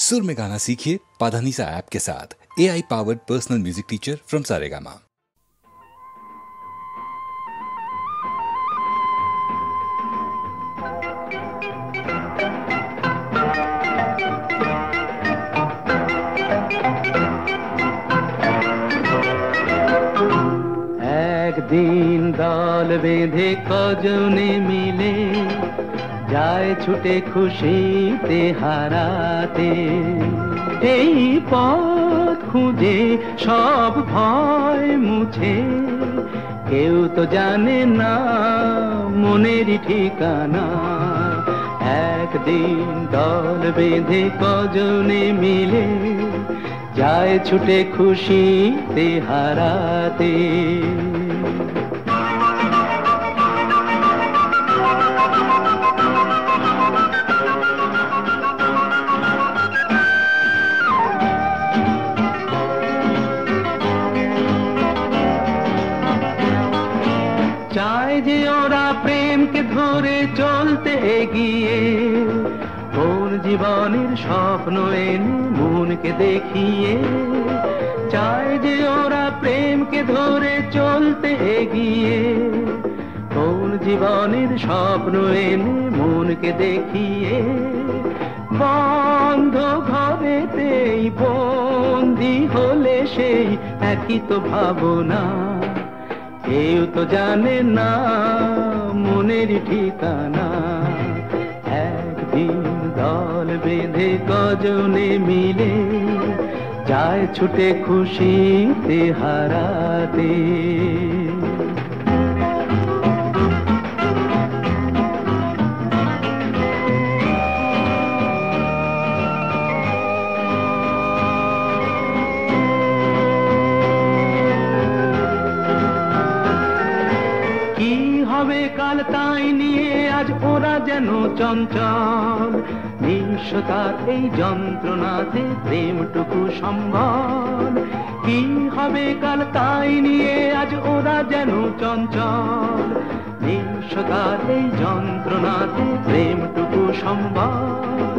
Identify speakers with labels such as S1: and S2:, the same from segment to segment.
S1: सुर में गाना सीखिए पाधानीसा ऐप के साथ। AI powered personal music teacher from Saregama.
S2: একদিন দল বেঁধে কজনে মিলে যায় ছুটে খুশিতে হারাতে, এই পথ খুঁজে সব ভয় মুছে। কেউ তো জানে না মনের ঠিকানা। একদিন দল বেঁধে কজনে মিলে যায় ছুটে খুশিতে হারাতে। চায় যে ওরা প্রেমকে ধরে চলতে এগিয়ে, কোন জীবনের স্বপ্ন এনে মনকে দেখিয়ে। চায় যে ওরা প্রেমকে ধরে চলতে এগিয়ে, কোন জীবনের স্বপ্ন এনে মনকে দেখিয়ে। বন্ধ ঘরেতেই বন্দি হলে সেই একই তো ভাবনা। কেউ তো জানে না মনের ঠিকানা। একদিন দল বেঁধে কজনে মিলে যায় ছুটে খুশিতে হারাতে। কাল তাই নিয়ে আজ ওরা যেন চঞ্চল। নিঃস্বতার এই যন্ত্রণাতে প্রেমটুকু সম্বল। কি হবে কাল তাই নিয়ে আজ ওরা যেন চঞ্চল। নিঃস্বতার এই যন্ত্রণাতে প্রেমটুকু সম্বল।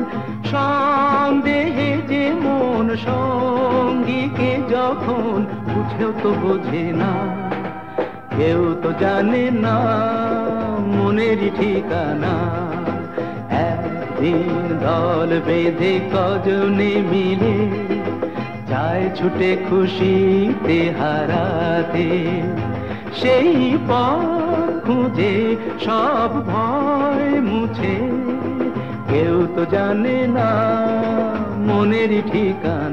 S2: সন্দেহে যে মন সঙ্গীকে যখন বুঝেও তো বোঝে না। কেউ তো জানে না মনের ঠিকানা। একদিন দল বেঁধে কজনে মিলে যায় ছুটে খুশিতে হারাতে। সেই পথ খুঁজে সব ভয় মুছে। কেউ তো জানে না মনের ঠিকানা।